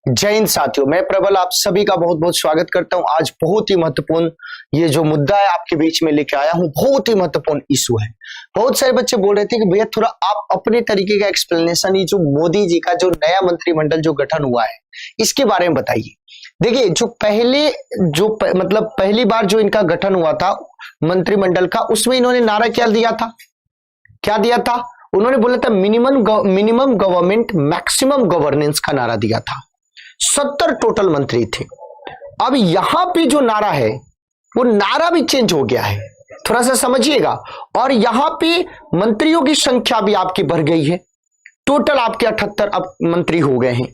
जय हिंद साथियों, मैं प्रबल आप सभी का बहुत बहुत स्वागत करता हूं। आज बहुत ही महत्वपूर्ण ये जो मुद्दा है आपके बीच में लेके आया हूं। बहुत ही महत्वपूर्ण इशू है। बहुत सारे बच्चे बोल रहे थे कि भैया थोड़ा आप अपने तरीके का एक्सप्लेनेशन, ये जो मोदी जी का जो नया मंत्रिमंडल जो गठन हुआ है इसके बारे में बताइए। देखिए, पहली बार जो इनका गठन हुआ था मंत्रिमंडल का, उसमें इन्होंने नारा क्या दिया था? उन्होंने बोला था मिनिमम गवर्नमेंट मैक्सिमम गवर्नेंस का नारा दिया था। 70 टोटल मंत्री थे। अब यहां पे जो नारा है वो नारा भी चेंज हो गया है, थोड़ा सा समझिएगा। और यहां पे मंत्रियों की संख्या भी आपकी बढ़ गई है। टोटल आपके 78 अब मंत्री हो गए हैं।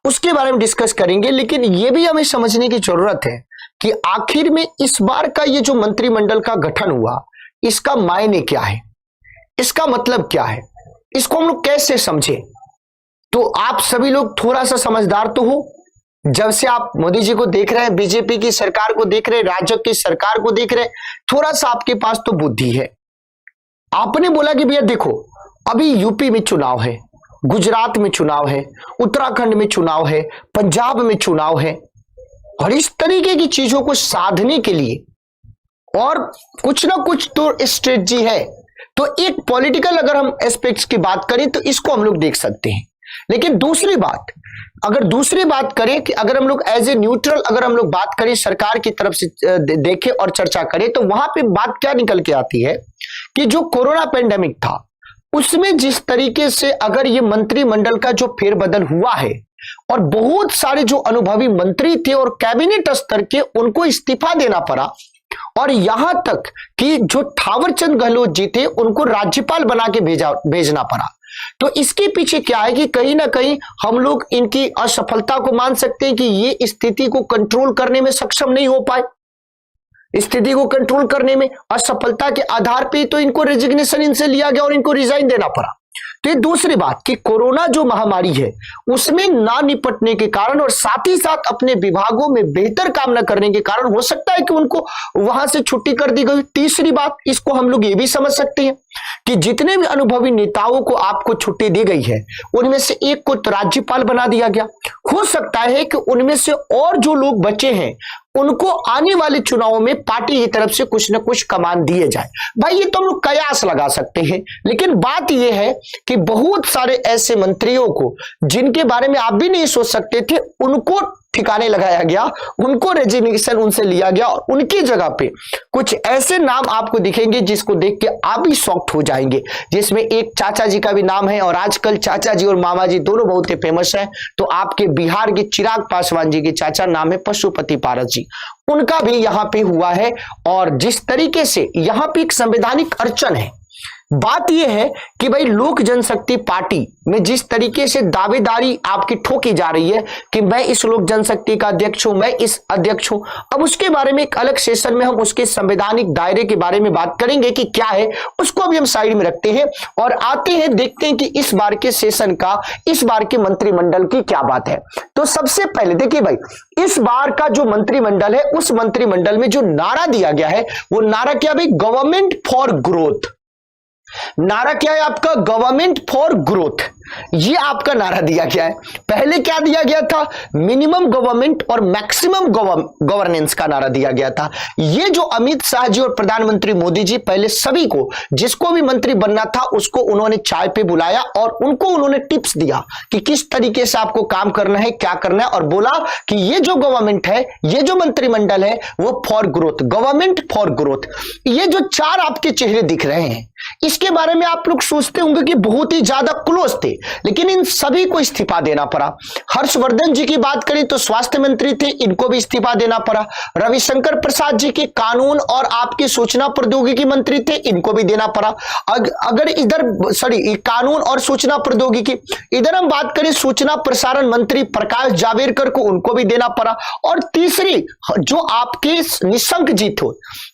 उसके बारे में डिस्कस करेंगे, लेकिन यह भी हमें समझने की जरूरत है कि आखिर में इस बार का ये जो मंत्रिमंडल का गठन हुआ, इसका मायने क्या है, इसका मतलब क्या है, इसको हम लोग कैसे समझे। तो आप सभी लोग थोड़ा सा समझदार तो हो। जब से आप मोदी जी को देख रहे हैं, बीजेपी की सरकार को देख रहे हैं, राज्य की सरकार को देख रहे हैं, थोड़ा सा आपके पास तो बुद्धि है। आपने बोला कि भैया देखो, अभी यूपी में चुनाव है, गुजरात में चुनाव है, उत्तराखंड में चुनाव है, पंजाब में चुनाव है, और इस तरीके की चीजों को साधने के लिए और कुछ ना कुछ तो स्ट्रेटजी है। तो एक पॉलिटिकल अगर हम एस्पेक्ट्स की बात करें तो इसको हम लोग देख सकते हैं। लेकिन दूसरी बात करें कि अगर हम लोग एज ए न्यूट्रल अगर हम लोग बात करें, सरकार की तरफ से देखें और चर्चा करें, तो वहां पे बात क्या निकल के आती है कि जो कोरोना पेंडेमिक था उसमें जिस तरीके से अगर ये मंत्रिमंडल का जो फेरबदल हुआ है और बहुत सारे जो अनुभवी मंत्री थे और कैबिनेट स्तर के, उनको इस्तीफा देना पड़ा, और यहां तक कि जो थावरचंद गहलोत जी थे उनको राज्यपाल बना के भेजना पड़ा। तो इसके पीछे क्या है कि कहीं ना कहीं हम लोग इनकी असफलता को मान सकते हैं कि ये स्थिति को कंट्रोल करने में सक्षम नहीं हो पाए। स्थिति को कंट्रोल करने में असफलता के आधार पे तो इनको रेजिग्नेशन इनसे लिया गया और इनको रिजाइन देना पड़ा। तो ये दूसरी बात कि कोरोना जो महामारी है उसमें ना निपटने के कारण और साथ ही साथ अपने विभागों में बेहतर काम न करने के कारण हो सकता है कि उनको वहां से छुट्टी कर दी गई। तीसरी बात, इसको हम लोग ये भी समझ सकते हैं कि जितने भी अनुभवी नेताओं को आपको छुट्टी दी गई है उनमें से एक को तो राज्यपाल बना दिया गया। हो सकता है कि उनमें से और जो लोग बचे हैं उनको आने वाले चुनावों में पार्टी की तरफ से कुछ न कुछ कमान दिए जाए। भाई ये तो हम लोग कयास लगा सकते हैं, लेकिन बात यह है कि बहुत सारे ऐसे मंत्रियों को जिनके बारे में आप भी नहीं सोच सकते थे, उनको ठिकाने लगाया गया, उनको रेजिग्नेशन उनसे लिया गया, और उनकी जगह पे कुछ ऐसे नाम आपको दिखेंगे जिसको देख के आप भी शॉक्ड हो जाएंगे। जिसमें एक चाचा जी का भी नाम है, और आजकल चाचा जी और मामा जी दोनों बहुत ही फेमस हैं। तो आपके बिहार के चिराग पासवान जी के चाचा नाम है पशुपति पारस जी, उनका भी यहां पे हुआ है। और जिस तरीके से यहां पे एक संवैधानिक अड़चन है, बात यह है कि भाई लोक जनशक्ति पार्टी में जिस तरीके से दावेदारी आपकी ठोकी जा रही है कि मैं इस लोक जनशक्ति का अध्यक्ष हूं, मैं इस अध्यक्ष हूं। अब उसके बारे में एक अलग सेशन में हम उसके संवैधानिक दायरे के बारे में बात करेंगे कि क्या है, उसको भी हम साइड में रखते हैं और आते हैं, देखते हैं कि इस बार के सेशन का, इस बार के मंत्रिमंडल की क्या बात है। तो सबसे पहले देखिए भाई, इस बार का जो मंत्रिमंडल है, उस मंत्रिमंडल में जो नारा दिया गया है वो नारा क्या भाई? Government for growth. नारा क्या है आपका? Government for growth. ये आपका नारा दिया गया है। पहले क्या दिया गया था? मिनिमम गवर्नमेंट और मैक्सिमम गवर्नेंस का नारा दिया गया था। ये जो अमित शाह जी और प्रधानमंत्री मोदी जी पहले सभी को, जिसको भी मंत्री बनना था उसको उन्होंने चाय पे बुलाया और उनको उन्होंने टिप्स दिया कि किस तरीके से आपको काम करना है, क्या करना है, और बोला कि ये जो गवर्नमेंट है, ये जो मंत्रिमंडल है वो for growth, government for growth. ये जो चार आपके चेहरे दिख रहे हैं, इसके बारे में आप लोग सोचते होंगे कि बहुत ही ज्यादा क्लोज थे, लेकिन इन सभी को इस्तीफा देना पड़ा। हर्षवर्धन जी की बात करें तो स्वास्थ्य मंत्री थे, इनको भी इस्तीफा देना पड़ा। रविशंकर प्रसाद जी के कानून और आपके सूचना प्रौद्योगिकी मंत्री थे, इनको भी देना पड़ा। अगर इधर कानून और सूचना प्रौद्योगिकी, इधर हम बात करें सूचना प्रसारण मंत्री प्रकाश जावड़ेकर को, उनको भी देना पड़ा। और तीसरी जो आपके निशंक जी थे,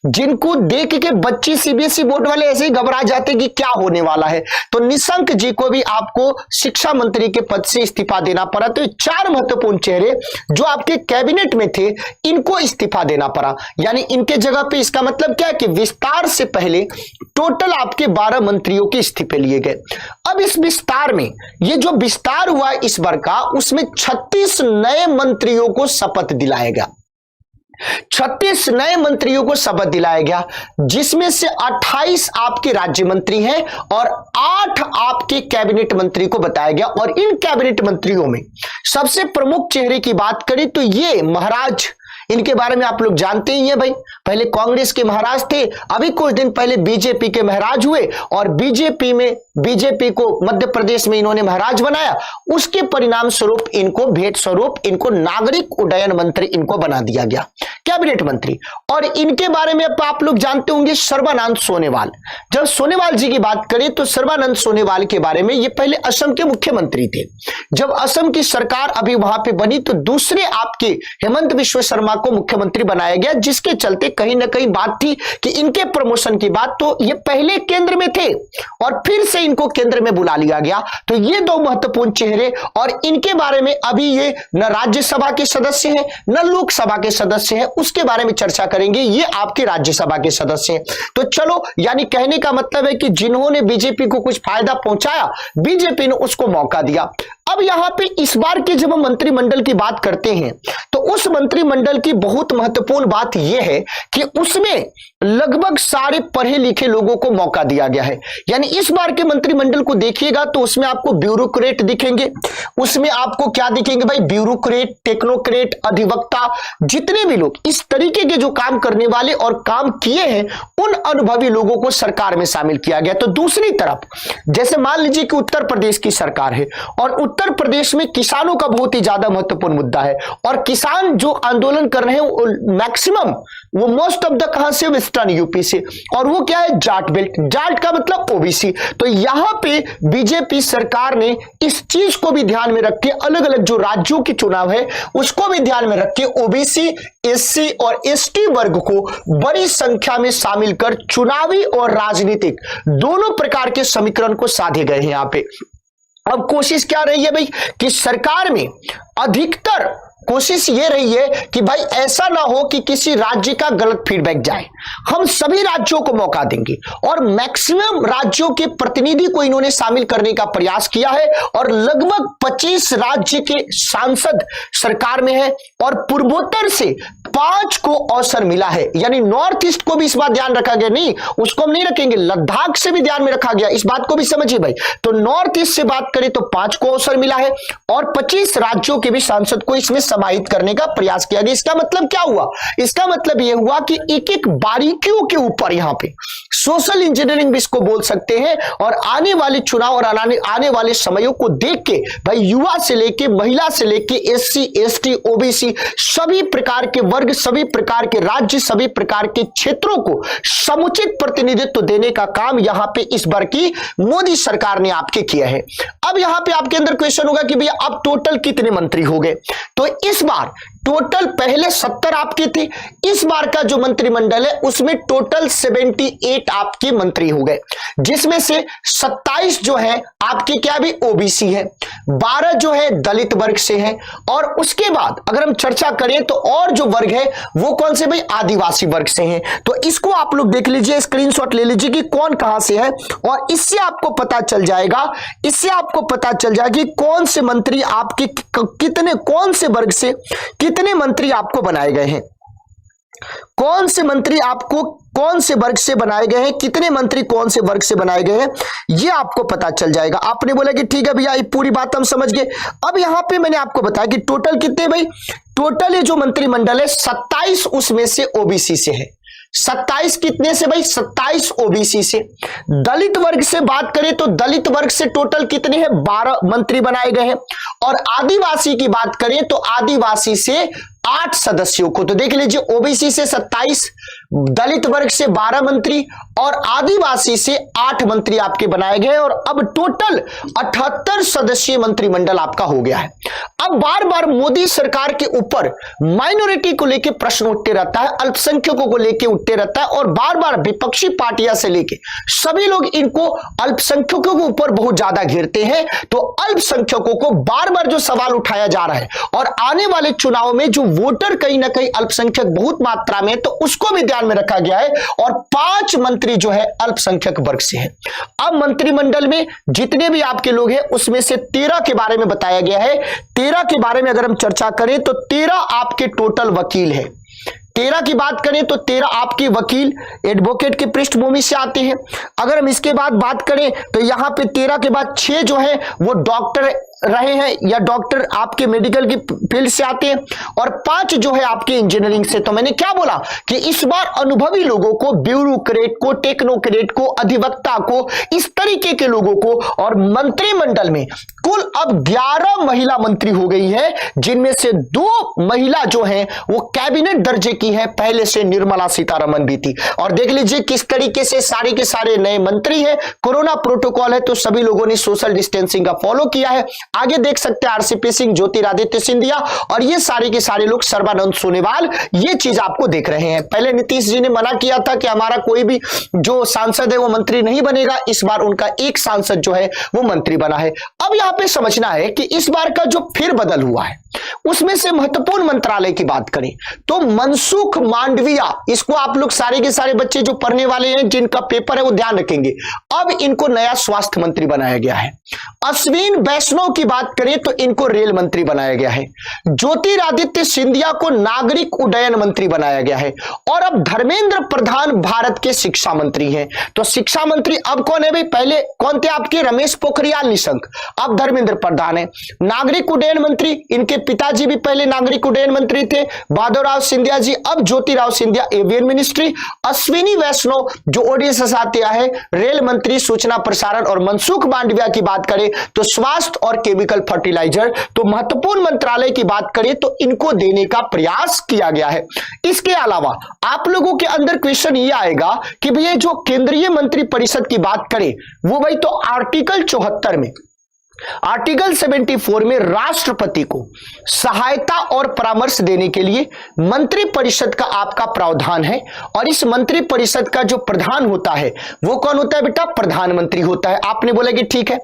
जिनको देख के बच्चे सीबीएसई बोर्ड वाले ऐसे ही घबरा जाते कि क्या होने वाला है, तो निशंक जी को भी आपको इनको शिक्षा मंत्री के पद से इस्तीफा देना पड़ा। तो 4 महत्वपूर्ण चेहरे जो आपके कैबिनेट में थे इनको इस्तीफा देना पड़ा, यानी इनके जगह पे इसका मतलब क्या है कि विस्तार से पहले टोटल आपके 12 मंत्रियों के इस्तीफे लिए गए। अब इस विस्तार में ये जो विस्तार हुआ इस बार का, उसमें 36 नए मंत्रियों को शपथ दिलाया गया। 36 नए मंत्रियों को शपथ दिलाया गया, जिसमें से 28 आपके राज्य मंत्री हैं और 8 आपके कैबिनेट मंत्री को बताया गया। और इन कैबिनेट मंत्रियों में सबसे प्रमुख चेहरे की बात करें तो ये महाराज, इनके बारे में आप लोग जानते ही हैं भाई, पहले कांग्रेस के महाराज थे, अभी कुछ दिन पहले बीजेपी के महाराज हुए और बीजेपी को मध्य प्रदेश में इन्होंने महाराज बनाया। उसके परिणाम स्वरूप इनको भेंट स्वरूप इनको नागरिक उड्डयन मंत्री इनको बना दिया गया, कैबिनेट मंत्री। और इनके बारे में आप लोग जानते होंगे सर्बानंद सोनोवाल। जब सोनोवाल जी की बात करें तो सर्बानंद सोनोवाल के बारे में, ये पहले असम के मुख्यमंत्री थे। जब असम की सरकार अभी वहां पे बनी तो दूसरे आपके हेमंत बिश्व शर्मा को मुख्यमंत्री बनाया गया, जिसके चलते कहीं ना कहीं बात थी कि इनके प्रमोशन की बात, तो ये पहले केंद्र में थे और फिर से इनको केंद्र में बुला लिया गया। तो ये 2 महत्वपूर्ण चेहरे, और इनके बारे में अभी ये न राज्यसभा के सदस्य हैं न लोकसभा के सदस्य हैं, उसके बारे में चर्चा करेंगे। ये आपके राज्यसभा के सदस्य हैं। तो चलो, यानी कहने का मतलब है कि जिन्होंने बीजेपी को कुछ फायदा पहुंचाया, बीजेपी ने उसको मौका दिया। अब यहां पे इस बार के जब हम मंत्रिमंडल की बात करते हैं तो उस मंत्रिमंडल की बहुत महत्वपूर्ण बात यह है कि उसमें लगभग सारे पढ़े लिखे लोगों को मौका दिया गया है। यानी इस बार के मंत्रिमंडल को देखिएगा तो उसमें आपको ब्यूरोक्रेट दिखेंगे, उसमें आपको क्या दिखेंगे भाई, ब्यूरोक्रेट, टेक्नोक्रेट, अधिवक्ता, जितने भी लोग इस तरीके के जो काम करने वाले और काम किए हैं, उन अनुभवी लोगों को सरकार में शामिल किया गया। तो दूसरी तरफ जैसे मान लीजिए कि उत्तर प्रदेश की सरकार है और उत्तर प्रदेश में किसानों का बहुत ही ज्यादा महत्वपूर्ण मुद्दा है, और किसान जो आंदोलन कर रहे हैं वो मैक्सिमम, वो मोस्ट ऑफ द कहां से, वेस्टर्न यूपी से, और वो क्या है, जाट बेल्ट। जाट का मतलब ओबीसी। तो यहां पे बीजेपी सरकार ने इस चीज को भी ध्यान में रख के अलग अलग जो राज्यों के चुनाव है उसको भी ध्यान में रख के ओबीसी, एससी और एसटी वर्ग को बड़ी संख्या में शामिल कर चुनावी और राजनीतिक दोनों प्रकार के समीकरण को साधे गए हैं यहां पे। अब कोशिश क्या रही है भाई कि सरकार में अधिकतर कोशिश ये रही है कि भाई ऐसा ना हो कि किसी राज्य का गलत फीडबैक जाए, हम सभी राज्यों को मौका देंगे और मैक्सिमम राज्यों के प्रतिनिधि को इन्होंने शामिल करने का प्रयास किया है। और लगभग 25 राज्य के सांसद सरकार में है और पूर्वोत्तर से 5 को अवसर मिला है, यानी नॉर्थ ईस्ट को भी इस बात ध्यान रखा गया, नहीं उसको हम नहीं रखेंगे, लद्दाख से भी ध्यान में रखा गया, इस बात को भी समझिए भाई। तो नॉर्थ ईस्ट से बात करें तो 5 को अवसर मिला है और 25 राज्यों के भी सांसद को इसमें समाहित करने का प्रयास किया गया। इसका मतलब क्या हुआ, इसका मतलब यह हुआ कि एक एक बारीकियों के ऊपर यहां पे सोशल इंजीनियरिंग भी इसको बोल सकते हैं, और आने वाले चुनाव और आने वाले समयों को देख के भाई युवा से लेके महिला से लेके एससी, एसटी, ओबीसी सभी प्रकार के वर्ग, सभी प्रकार के राज्य, सभी प्रकार के क्षेत्रों को समुचित प्रतिनिधित्व देने का काम यहां पे इस बार की मोदी सरकार ने आपके किया है। अब यहां पे आपके अंदर क्वेश्चन होगा कि भैया अब टोटल कितने मंत्री हो गए, तो इस बार टोटल पहले 70 आपके थे, इस बार का जो मंत्रिमंडल है उसमें टोटल 78 आपके मंत्री हो गए, जिसमें से 27 जो है आपके क्या भी ओबीसी है, 12 जो है दलित वर्ग से हैं, और उसके बाद अगर हम चर्चा करें तो और जो वर्ग है वो कौन से भाई, आदिवासी वर्ग से हैं। तो इसको आप लोग देख लीजिए, स्क्रीनशॉट ले लीजिए कि कौन कहां से है, और इससे आपको पता चल जाएगा, कि कौन से मंत्री आपके कितने, कौन से वर्ग से कितने मंत्री आपको बनाए गए हैं, कौन से मंत्री आपको कौन से वर्ग से बनाए गए हैं, कितने मंत्री कौन से वर्ग से बनाए गए हैं, ये आपको पता चल जाएगा। आपने बोला कि ठीक है भैया ये पूरी बात हम समझ गए। अब यहां पे मैंने आपको बताया कि टोटल कितने भाई, टोटल ये जो मंत्रिमंडल है 27 उसमें से ओबीसी से है, 27 कितने से भाई, 27 ओबीसी से। दलित वर्ग से बात करें तो दलित वर्ग से टोटल कितने हैं, 12 मंत्री बनाए गए हैं, और आदिवासी की बात करें तो आदिवासी से 8 सदस्यों को, तो देख लीजिए ओबीसी से 27, दलित वर्ग से 12 मंत्री और आदिवासी से 8 मंत्री आपके बनाए गए और अब टोटल 78 सदस्यीय मंत्रिमंडल आपका हो गया है। अब बार बार मोदी सरकार के ऊपर माइनॉरिटी को लेकर प्रश्न उठते रहता है, अल्पसंख्यकों को लेकर उठते रहता है और बार बार विपक्षी पार्टियां से लेकर सभी लोग इनको अल्पसंख्यकों के ऊपर बहुत ज्यादा घेरते हैं। तो अल्पसंख्यकों को बार बार जो सवाल उठाया जा रहा है और आने वाले चुनाव में जो वोटर कहीं ना कहीं अल्पसंख्यक बहुत मात्रा में, तो उसको भी ध्यान में रखा गया है और 5 मंत्री जो है अल्पसंख्यक वर्ग से है। अब मंत्रिमंडल में जितने भी आपके लोग हैं उसमें से 13 के बारे में बताया गया है। 13 के बारे में अगर हम चर्चा करें तो 13 आपके टोटल वकील है। 13 की बात करें तो 13 आपके वकील एडवोकेट की पृष्ठभूमि से आते हैं। अगर हम इसके बाद बात करें तो यहां पे 13 के बाद 6 जो है वो डॉक्टर रहे हैं या डॉक्टर आपके मेडिकल की फील्ड से आते हैं और 5 जो है आपके इंजीनियरिंग से। तो मैंने क्या बोला कि इस बार अनुभवी लोगों को, ब्यूरोक्रेट को, टेक्नोक्रेट को, अधिवक्ता को, इस तरीके के लोगों को, और मंत्रिमंडल में कुल अब 11 महिला मंत्री हो गई है, जिनमें से 2 महिला जो है वो कैबिनेट दर्जे की है। पहले से निर्मला सीतारमण भी थी। और देख लीजिए किस तरीके से सारे के सारे नए मंत्री हैं। कोरोना प्रोटोकॉल है तो सभी लोगों ने सोशल डिस्टेंसिंग का फॉलो किया है। आगे देख सकते हैं आरसीपी सिंह, ज्योतिरादित्य सिंधिया और ये सारे के सारे लोग, सर्बानंद सोनोवाल, ये चीज आपको देख रहे हैं। पहले नीतीश जी ने मना किया था कि हमारा कोई भी जो सांसद है वो मंत्री नहीं बनेगा। इस बार उनका एक सांसद जो है वो मंत्री बना है। अब यहां पे समझना है कि इस बार का जो फिर बदल हुआ है उसमें से महत्वपूर्ण मंत्रालय की बात करें तो मनसुख मांडविया, इसको आप लोग सारे के सारे बच्चे जो पढ़ने वाले हैं, जिनका पेपर है वो ध्यान रखेंगे, अब इनको नया स्वास्थ्य मंत्री बनाया गया है। अश्विन वैष्णव की बात करें तो इनको रेल मंत्री बनाया गया है। ज्योतिरादित्य सिंधिया को नागरिक उड्डयन मंत्री बनाया गया है और अब धर्मेंद्र प्रधान भारत के शिक्षा मंत्री हैं। तो शिक्षा मंत्री अब कौन है भाई? पहले कौन थे आपके? रमेश पोखरियाल निशंक, अब धर्मेंद्र प्रधान है। नागरिक उड्डयन मंत्री, इनके पिताजी भी पहले नागरिक उड्डयन मंत्री थे, माधवराव सिंधिया जी, अब ज्योतिराव सिंधिया एवियन मिनिस्ट्री। अश्विनी वैष्णव जो ओडिशा से आते हैं रेल मंत्री, सूचना प्रसारण। और मनसुख मांडविया की बात करें तो स्वास्थ्य और केमिकल फर्टिलाइजर। तो महत्वपूर्ण मंत्रालय की बात करें तो इनको देने का प्रयास किया गया है। इसके अलावा आप लोगों के अंदर क्वेश्चन ये आएगा कि भैया जो केंद्रीय मंत्री परिषद की बात करें वो भाई तो आर्टिकल 74 में, आर्टिकल 74 में राष्ट्रपति को सहायता और परामर्श देने के लिए मंत्री परिषद का आपका प्रावधान है। और इस मंत्री परिषद का जो प्रधान होता है वो कौन होता है बेटा? प्रधानमंत्री होता है। आपने बोला कि ठीक है।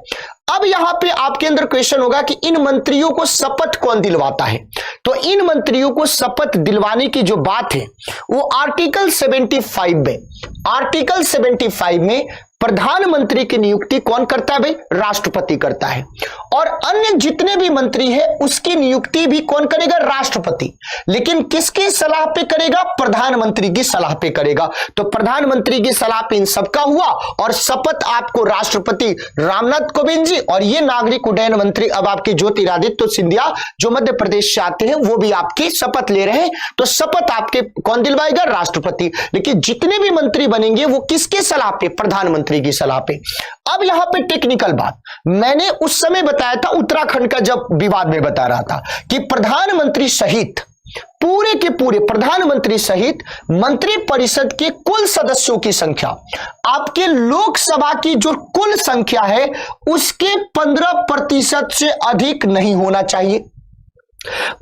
अब यहां पे आपके अंदर क्वेश्चन होगा कि इन मंत्रियों को शपथ कौन दिलवाता है? तो इन मंत्रियों को शपथ दिलवाने की जो बात है वो आर्टिकल 75 में, आर्टिकल 75 में प्रधानमंत्री की नियुक्ति कौन करता है भाई? राष्ट्रपति करता है। और अन्य जितने भी मंत्री हैं उसकी नियुक्ति भी कौन करेगा? राष्ट्रपति। लेकिन किसकी सलाह पे करेगा? प्रधानमंत्री की सलाह पे करेगा। तो प्रधानमंत्री की सलाह पे इन सबका हुआ और शपथ आपको राष्ट्रपति रामनाथ कोविंद जी और ये नागरिक उड्डयन मंत्री अब आपके ज्योतिरादित्य सिंधिया जो मध्य प्रदेश से आते हैं वो भी आपकी शपथ ले रहे हैं। तो शपथ आपके कौन दिलवाएगा? राष्ट्रपति। लेकिन जितने भी मंत्री बनेंगे वो किसके सलाह पे? प्रधानमंत्री की सलाह पे। अब यहां पे टेक्निकल बात मैंने उस समय बताया था, उत्तराखंड का जब विवाद में बता रहा था कि प्रधानमंत्री सहित पूरे के पूरे प्रधानमंत्री सहित मंत्री परिषद के कुल सदस्यों की संख्या आपके लोकसभा की जो कुल संख्या है उसके 15% से अधिक नहीं होना चाहिए।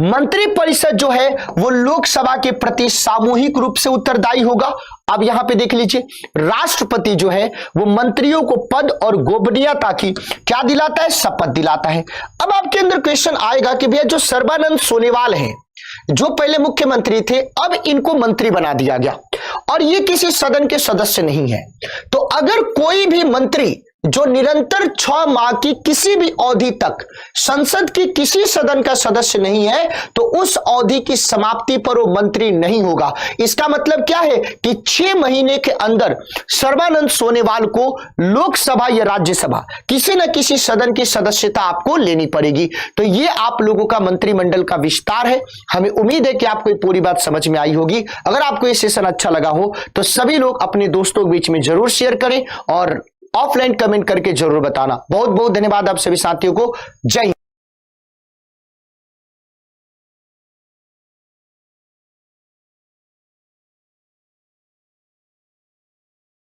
मंत्री परिषद जो है वो लोकसभा के प्रति सामूहिक रूप से उत्तरदायी होगा। अब यहां पे देख लीजिए राष्ट्रपति जो है वो मंत्रियों को पद और गोपनीयता की क्या दिलाता है? शपथ दिलाता है। अब आपके अंदर क्वेश्चन आएगा कि भैया जो सर्बानंद सोनोवाल हैं जो पहले मुख्यमंत्री थे अब इनको मंत्री बना दिया गया और ये किसी सदन के सदस्य नहीं है। तो अगर कोई भी मंत्री जो निरंतर 6 माह की किसी भी अवधि तक संसद की किसी सदन का सदस्य नहीं है तो उस अवधि की समाप्ति पर वो मंत्री नहीं होगा। इसका मतलब क्या है कि 6 महीने के अंदर सर्बानंद सोनोवाल को लोकसभा या राज्यसभा किसी न किसी सदन की सदस्यता आपको लेनी पड़ेगी। तो ये आप लोगों का मंत्रिमंडल का विस्तार है। हमें उम्मीद है कि आपको ये पूरी बात समझ में आई होगी। अगर आपको ये सेशन अच्छा लगा हो तो सभी लोग अपने दोस्तों के बीच में जरूर शेयर करें और ऑफलाइन कमेंट करके जरूर बताना। बहुत बहुत धन्यवाद आप सभी साथियों को। जय हिंद।